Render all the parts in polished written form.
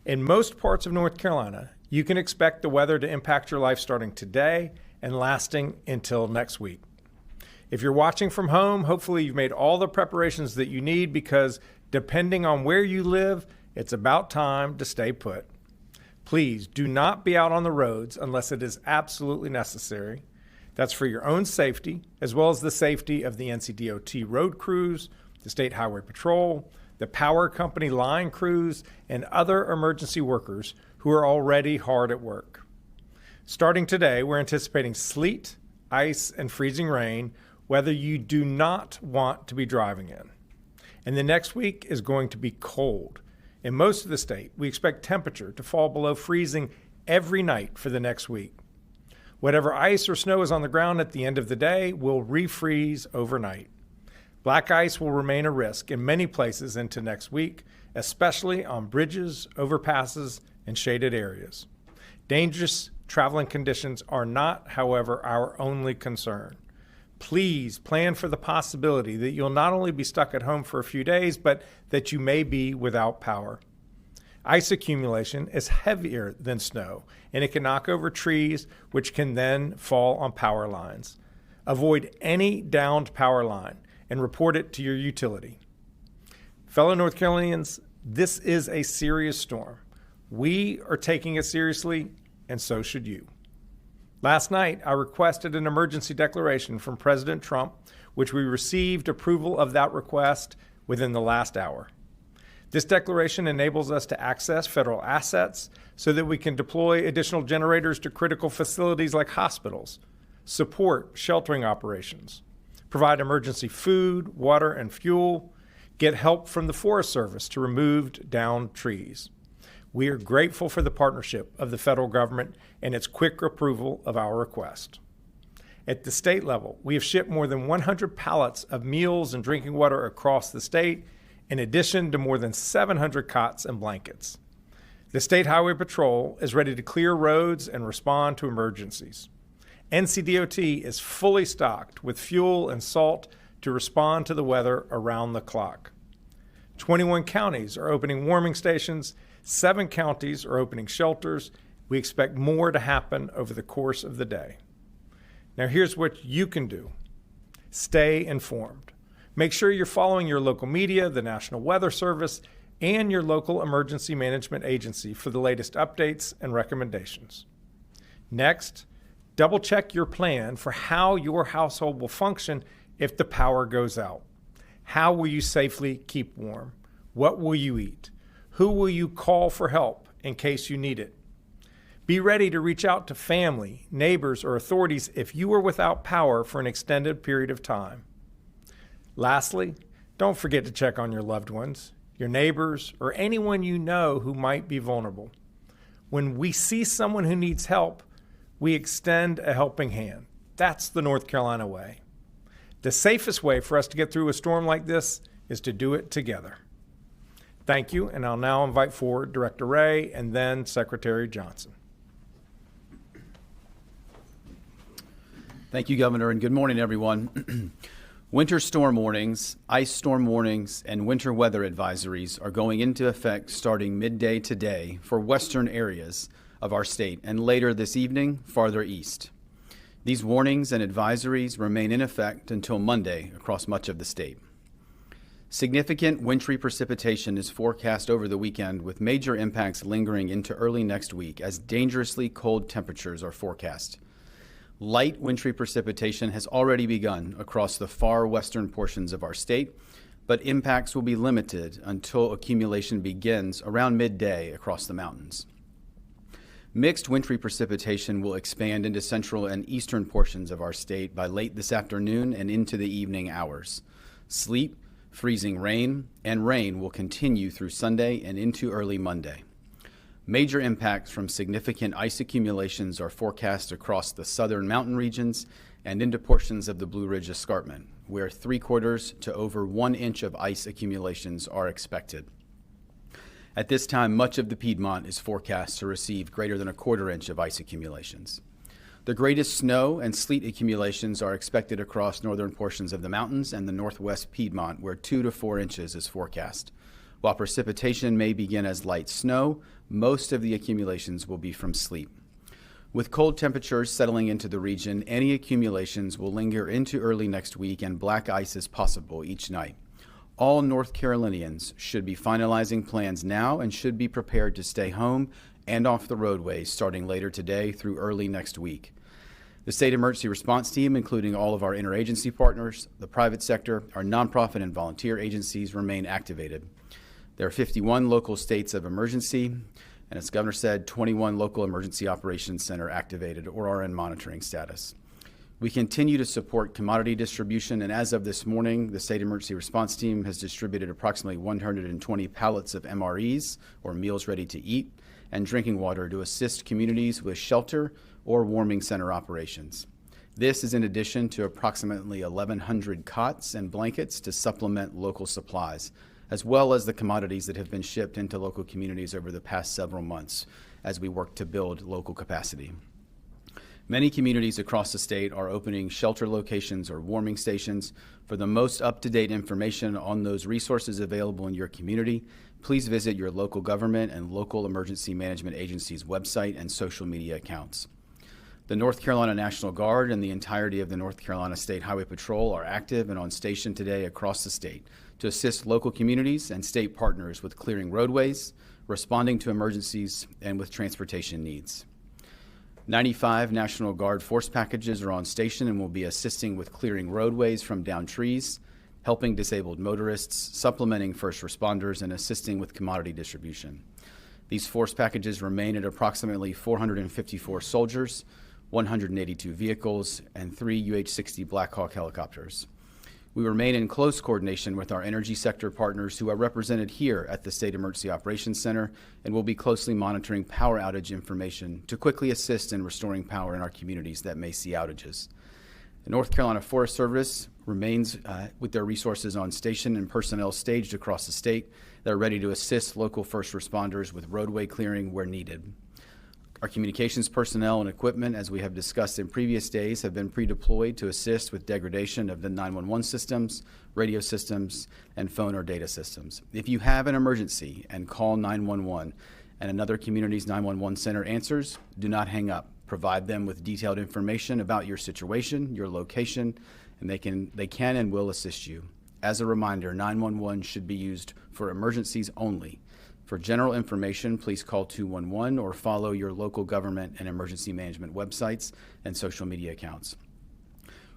In most parts of North Carolina, you can expect the weather to impact your life starting today and lasting until next week. If you're watching from home, hopefully you've made all the preparations that you need because depending on where you live, it's about time to stay put. Please do not be out on the roads unless it is absolutely necessary. That's for your own safety, as well as the safety of the NCDOT road crews, the State Highway Patrol, the power company line crews, and other emergency workers who are already hard at work. Starting today, we're anticipating sleet, ice, and freezing rain, whether you do not want to be driving in. And the next week is going to be cold. In most of the state, we expect temperature to fall below freezing every night for the next week. Whatever ice or snow is on the ground at the end of the day will refreeze overnight. Black ice will remain a risk in many places into next week, especially on bridges, overpasses, and shaded areas. Dangerous traveling conditions are not, however, our only concern. Please plan for the possibility that you'll not only be stuck at home for a few days, but that you may be without power. Ice accumulation is heavier than snow, and it can knock over trees, which can then fall on power lines. Avoid any downed power line and report it to your utility. Fellow North Carolinians, this is a serious storm. We are taking it seriously, and so should you. Last night, I requested an emergency declaration from President Trump, which we received approval of that request within the last hour. This declaration enables us to access federal assets so that we can deploy additional generators to critical facilities like hospitals, support sheltering operations, provide emergency food, water, and fuel, get help from the Forest Service to remove downed trees. We are grateful for the partnership of the federal government and its quick approval of our request. At the state level, we have shipped more than 100 pallets of meals and drinking water across the state, in addition to more than 700 cots and blankets. The State Highway Patrol is ready to clear roads and respond to emergencies. NCDOT is fully stocked with fuel and salt to respond to the weather around the clock. 21 counties are opening warming stations, 7 counties are opening shelters. We expect more to happen over the course of the day. Now here's what you can do. Stay informed. Make sure you're following your local media, the National Weather Service, and your local emergency management agency for the latest updates and recommendations. Next, double-check your plan for how your household will function if the power goes out. How will you safely keep warm? What will you eat? Who will you call for help in case you need it? Be ready to reach out to family, neighbors, or authorities if you are without power for an extended period of time. Lastly, don't forget to check on your loved ones, your neighbors, or anyone you know who might be vulnerable. When we see someone who needs help, we extend a helping hand. That's the North Carolina way. The safest way for us to get through a storm like this is to do it together. Thank you, and I'll now invite forward Director Ray and then Secretary Johnson. Thank you, Governor, and good morning, everyone. Winter storm warnings, ice storm warnings, and winter weather advisories are going into effect starting midday today for western areas of our state and later this evening farther east. These warnings and advisories remain in effect until Monday across much of the state. Significant wintry precipitation is forecast over the weekend with major impacts lingering into early next week as dangerously cold temperatures are forecast. Light wintry precipitation has already begun across the far western portions of our state, but impacts will be limited until accumulation begins around midday across the mountains. Mixed wintry precipitation will expand into central and eastern portions of our state by late this afternoon and into the evening hours. Sleet, freezing rain, and rain will continue through Sunday and into early Monday. Major impacts from significant ice accumulations are forecast across the southern mountain regions and into portions of the Blue Ridge Escarpment, where 3/4 to over 1 inch of ice accumulations are expected. At this time, much of the Piedmont is forecast to receive greater than 1/4 inch of ice accumulations. The greatest snow and sleet accumulations are expected across northern portions of the mountains and the northwest Piedmont, where 2 to 4 inches is forecast, While precipitation may begin as light snow, most of the accumulations will be from sleet. With cold temperatures settling into the region, any accumulations will linger into early next week and black ice is possible each night. All North Carolinians should be finalizing plans now and should be prepared to stay home and off the roadways starting later today through early next week. The State Emergency Response Team, including all of our interagency partners, the private sector, our nonprofit and volunteer agencies, remain activated. There are 51 local states of emergency, and as the Governor said, 21 local emergency operations center activated or are in monitoring status. We continue to support commodity distribution, and as of this morning, the State Emergency Response Team has distributed approximately 120 pallets of MREs, or meals ready to eat, and drinking water to assist communities with shelter or warming center operations. This is in addition to approximately 1,100 cots and blankets to supplement local supplies, as well as the commodities that have been shipped into local communities over the past several months as we work to build local capacity. Many communities across the state are opening shelter locations or warming stations. For the most up-to-date information on those resources available in your community, please visit your local government and local emergency management agency's website and social media accounts. The North Carolina National Guard and the entirety of the North Carolina State Highway Patrol are active and on station today across the state to assist local communities and state partners with clearing roadways, responding to emergencies, and with transportation needs. 95 National Guard force packages are on station and will be assisting with clearing roadways from downed trees, helping disabled motorists, supplementing first responders, and assisting with commodity distribution. These force packages remain at approximately 454 soldiers, 182 vehicles, and 3 UH-60 Black Hawk helicopters. We remain in close coordination with our energy sector partners who are represented here at the State Emergency Operations Center and will be closely monitoring power outage information to quickly assist in restoring power in our communities that may see outages. The North Carolina Forest Service remains with their resources on station and personnel staged across the state that are ready to assist local first responders with roadway clearing where needed. Our communications personnel and equipment, as we have discussed in previous days, have been pre-deployed to assist with degradation of the 911 systems, radio systems, and phone or data systems. If you have an emergency and call 911 and another community's 911 center answers, do not hang up. Provide them with detailed information about your situation, your location, and they can and will assist you. As a reminder, 911 should be used for emergencies only. For general information, please call 211 or follow your local government and emergency management websites and social media accounts.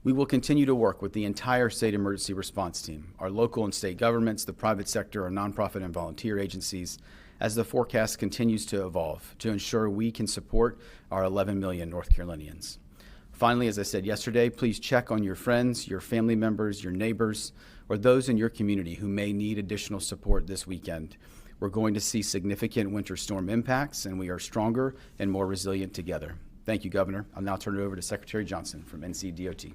We will continue to work with the entire State Emergency Response Team, our local and state governments, the private sector, our nonprofit and volunteer agencies, as the forecast continues to evolve to ensure we can support our 11 million North Carolinians. Finally, as I said yesterday, please check on your friends, your family members, your neighbors, or those in your community who may need additional support this weekend. We're going to see significant winter storm impacts, and we are stronger and more resilient together. Thank you, Governor. I'll now turn it over to Secretary Johnson from NCDOT.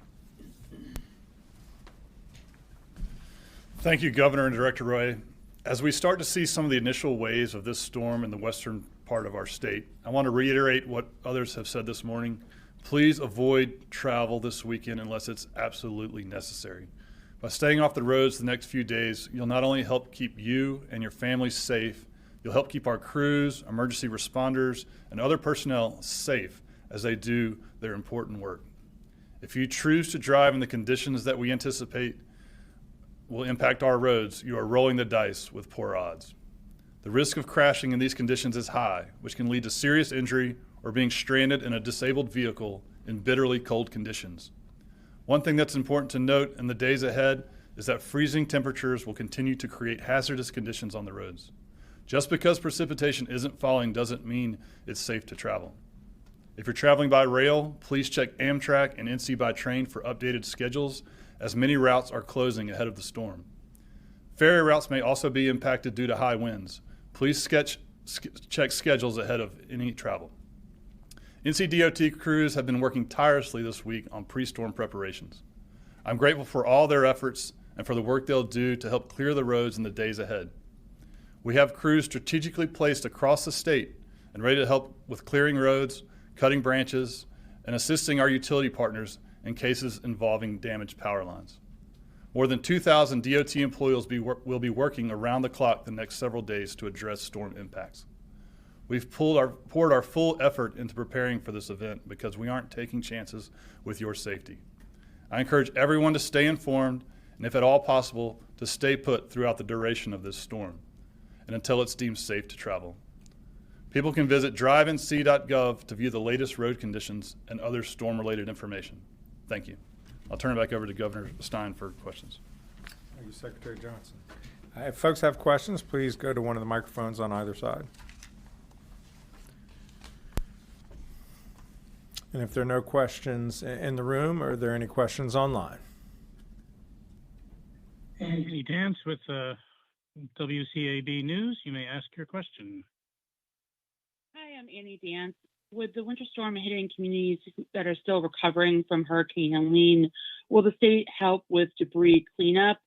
Thank you, Governor and Director Roy. As we start to see some of the initial waves of this storm in the western part of our state, I want to reiterate what others have said this morning. Please avoid travel this weekend unless it's absolutely necessary. By staying off the roads the next few days, you'll not only help keep you and your families safe, you'll help keep our crews, emergency responders, and other personnel safe as they do their important work. If you choose to drive in the conditions that we anticipate will impact our roads, you are rolling the dice with poor odds. The risk of crashing in these conditions is high, which can lead to serious injury or being stranded in a disabled vehicle in bitterly cold conditions. One thing that's important to note in the days ahead is that freezing temperatures will continue to create hazardous conditions on the roads. Just because precipitation isn't falling doesn't mean it's safe to travel. If you're traveling by rail, please check Amtrak and NC by train for updated schedules, as many routes are closing ahead of the storm. Ferry routes may also be impacted due to high winds. Please check schedules ahead of any travel. NCDOT crews have been working tirelessly this week on pre-storm preparations. I'm grateful for all their efforts and for the work they'll do to help clear the roads in the days ahead. We have crews strategically placed across the state and ready to help with clearing roads, cutting branches, and assisting our utility partners in cases involving damaged power lines. More than 2,000 DOT employees will be working around the clock the next several days to address storm impacts. We've poured our full effort into preparing for this event because we aren't taking chances with your safety. I encourage everyone to stay informed and, if at all possible, to stay put throughout the duration of this storm and until it's deemed safe to travel. People can visit drivenc.gov to view the latest road conditions and other storm-related information. Thank you. I'll turn it back over to Governor Stein for questions. Thank you, Secretary Johnson. If folks have questions, please go to one of the microphones on either side. And if there are no questions in the room, are there any questions online? Anthony Dance with WCAB News. You may ask your question. Hi, I'm Annie Dance. With the winter storm hitting communities that are still recovering from Hurricane Helene, will the state help with debris cleanup?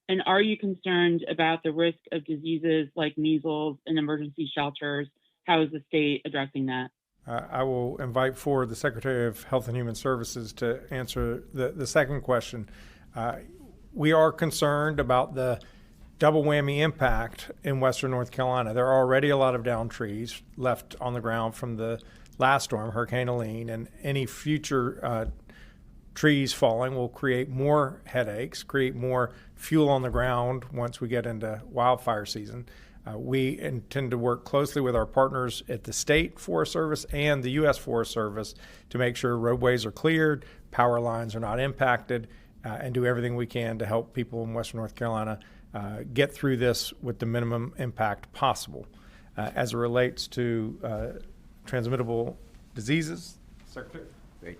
And are you concerned about the risk of diseases like measles in emergency shelters? How is the state addressing that? I will invite forward the Secretary of Health and Human Services to answer the second question. We are concerned about the double whammy impact in western North Carolina. There are already a lot of downed trees left on the ground from the last storm, Hurricane Helene, and any future trees falling will create more headaches, create more fuel on the ground once we get into wildfire season. We intend to work closely with our partners at the State Forest Service and the U.S. Forest Service to make sure roadways are cleared, power lines are not impacted, and do everything we can to help people in western North Carolina get through this with the minimum impact possible. As it relates to transmittable diseases, Secretary? Great.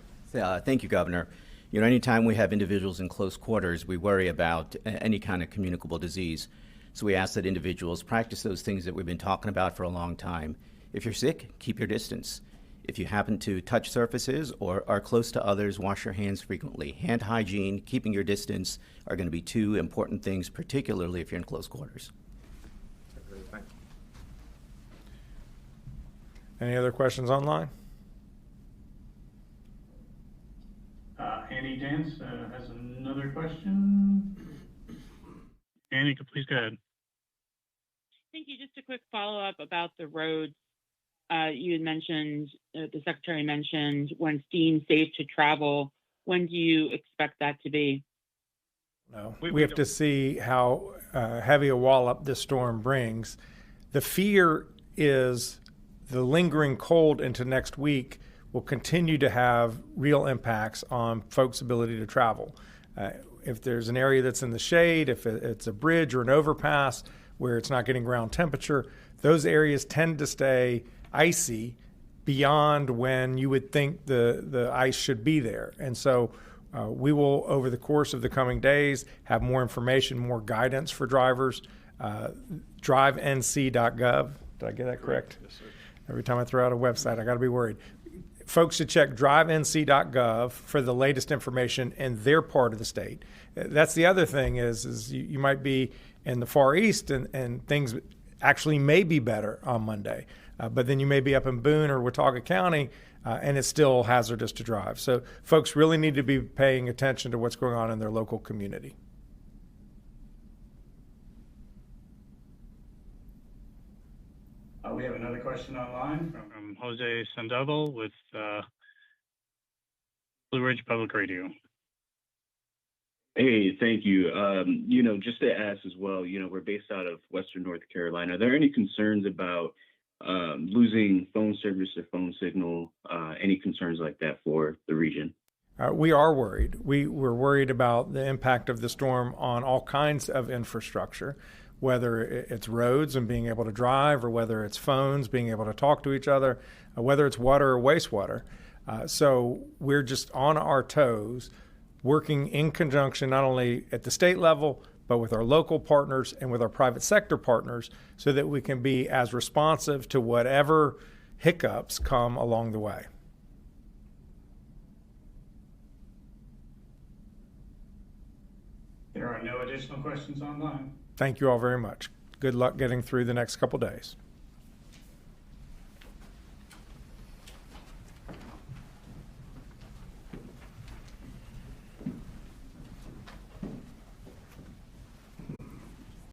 Thank you, Governor. You know, anytime we have individuals in close quarters, we worry about any kind of communicable disease. So we ask that individuals practice those things that we've been talking about for a long time. If you're sick, keep your distance. If you happen to touch surfaces or are close to others, wash your hands frequently. Hand hygiene, keeping your distance are going to be two important things, particularly if you're in close quarters. Thank you. Any other questions online? Annie Dance has another question. Annie, please go ahead. Thank you. Just a quick follow-up about the roads. You had mentioned, the Secretary mentioned when deemed safe to travel. When do you expect that to be? No, we have to see how heavy a wallop this storm brings. The fear is the lingering cold into next week will continue to have real impacts on folks' ability to travel. If there's an area that's in the shade, if it's a bridge or an overpass where it's not getting ground temperature, those areas tend to stay icy beyond when you would think the ice should be there. And so we will, over the course of the coming days, have more information, more guidance for drivers. drivenc.gov. Did I get that correct? Yes, sir. Every time I throw out a website, I got to be worried. Folks should check drivenc.gov for the latest information in their part of the state. That's the other thing is you might be in the Far East and things actually may be better on Monday. But then you may be up in Boone or Watauga County and it's still hazardous to drive. So folks really need to be paying attention to what's going on in their local community. We have another question online from Jose Sandoval with Blue Ridge Public Radio. Hey, thank you. Just to ask as well, we're based out of Western North Carolina. Are there any concerns about losing phone service or phone signal? Any concerns like that for the region? We are worried. We're worried about the impact of the storm on all kinds of infrastructure, whether it's roads and being able to drive, or whether it's phones, being able to talk to each other, whether it's water or wastewater. So we're just on our toes, working in conjunction not only at the state level, but with our local partners and with our private sector partners so that we can be as responsive to whatever hiccups come along the way. There are no additional questions online. Thank you all very much. Good luck getting through the next couple days.